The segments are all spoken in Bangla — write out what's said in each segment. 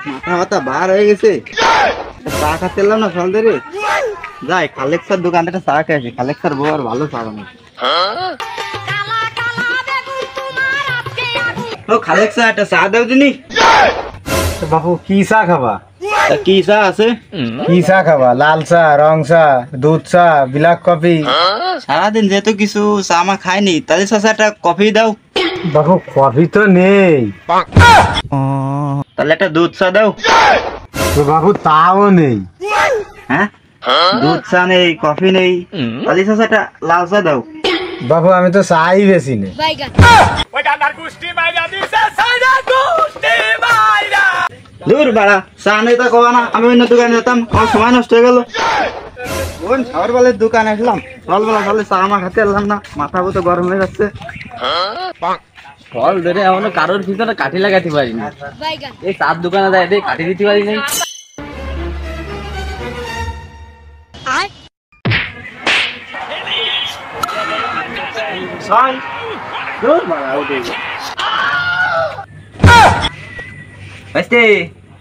মাথা মাথা বার হয়ে গেছে। চা খাতে এলাম না সকাল ধরে। যাই খালেক স্যার দোকান থেকে চা খেয়ে আসি। খালেক স্যার বউ আর ভালো চা বানায়। ও খালেক স্যার একটা চা দাও দিনি। বাপু কি চা খাবা? কি চা আছে? কি চা খাবা? লাল চা, রং চা, দুধ চা, ব্ল্যাক কফি? সারাদিন যেহেতু কিছু চা মা খাইনি, তাহলে চাচা একটা কফি দাও। বাপু কফি তো নেই। তাহলে একটা দুধ চা দাও। তো বাপু তাও নেই। হ্যাঁ, দুধ চা নেই, কফি নেই, তাহলে চাচা একটা লাল চা দাও। বাপু আমি তো চাই বেশি নেই। দূর বাড়া, চা নেই তা কবা না, আমি অন্য দোকানে যেতাম, আমার সময় নষ্ট হয়ে গেল। কোন সকালবেলার দোকানে আসলাম, সকালবেলা তাহলে চা মা খাতে এলাম না, মাথা তো গরম হয়ে যাচ্ছে। ফল ধরে এমন কারোর ভিতরে কাঠি লাগাতে পারি না। এই চার দোকানে যায় দেখ কাঠি দিতে পারি নাই।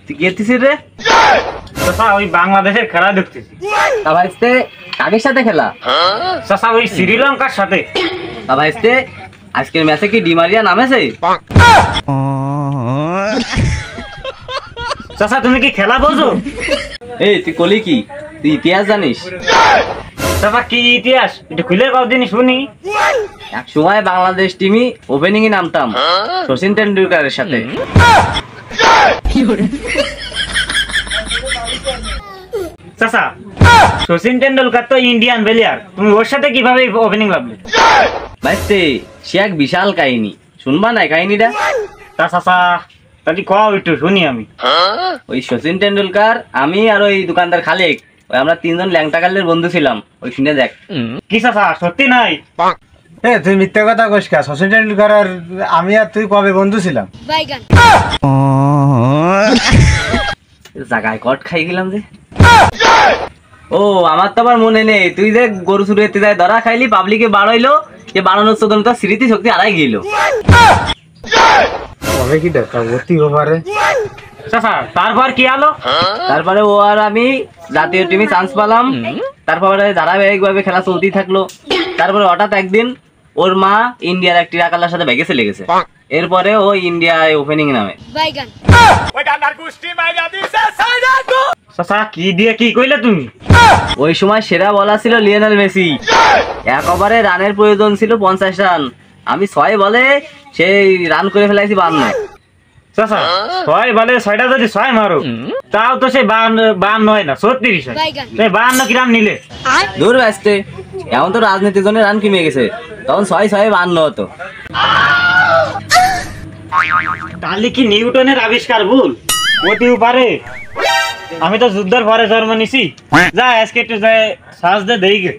তুই গেছিস রে? ওই বাংলাদেশের খেলা দেখতেছি। তা ভাইস্তে কাকের সাথে খেলা? চাচা ওই শ্রীলঙ্কার সাথে। তা ভাইস্তে আজকের ম্যাচে কি ডিমারিয়া নামেছে? চাচা তুমি কি খেলা বোঝো? এই তুই কলি কি, তুই ইতিহাস জানিস? চাচা কি ইতিহাস একটু খুলে কাউ দিনই শুনি। এক সময় বাংলাদেশ টিমই ওপেনিং এ নামতাম শচীন টেন্ডুলকারের সাথে। চাচা শচীন টেন্ডুলকার তো ইন্ডিয়ান প্লেয়ার, তুমি ওর সাথে কিভাবে ওপেনিং ভাবলে? ভাইস্তে সে এক বিশাল কাহিনী, শুনবা না কাহিনীটা? তা চাচা তাহলে কও একটু শুনি আমি। ওই শচীন টেন্ডুলকার, আমি আর ওই দোকানদার খালেক, ওই আমরা তিনজন ল্যাংটা কালের বন্ধু ছিলাম। ওই শুনে দেখ। কি চাচা সত্যি নাই? এ তুই মিথ্যা কথা কইস কা? শচীন টেন্ডুলকার আর আমি আর তুই কবে বন্ধু ছিলাম? জায়গায় কট খাই গেলাম যে। ও আমার তো আবার মনে নেই, তুই যে গরু চুরি করতে যায় ধরা খাইলি, পাবলিকে বাড়াইলো, যে বাড়ানোর চোদন তার স্মৃতি শক্তি হারাই গেল। কবে কি দেখা অতি ওভারে? চাচা তারপর কি আলো? তারপরে ও আর আমি জাতীয় টিমে চান্স পেলাম। তারপরে ধারাবাহিক ভাবে খেলা চলতেই থাকলো। তারপরে হঠাৎ একদিন ওর মা ইন্ডিয়ার একটি রাকালার সাথে ভেগেছে লেগেছে। এরপরে ও ইন্ডিয়ায় ওপেনিং নামে। চাচা কি দিয়ে কি কইলে তুমি? ওই সময় সেরা বলার ছিল লিওনেল মেসি। এক ওভারে রানের প্রয়োজন ছিল 50 রান, আমি 6 বলে সেই রান করে ফেলাইছি 52। চাচা 6 বলে 6টা যদি 6 মারো, তাও তো সেই 52 হয় না, 36 হয়। সেই 52 কি রান নিলে? দূর ব্যস্তে, এমন তো রাজনীতির জন্য রান কমে গেছে, তখন 6 52 হতো। তাহলে কি নিউটনের আবিষ্কার ভুল? হতেও পারে। আমি তো যুদ্ধের পরে জন্ম নিছি। যা আজকে একটু সাজ দে দেই গে।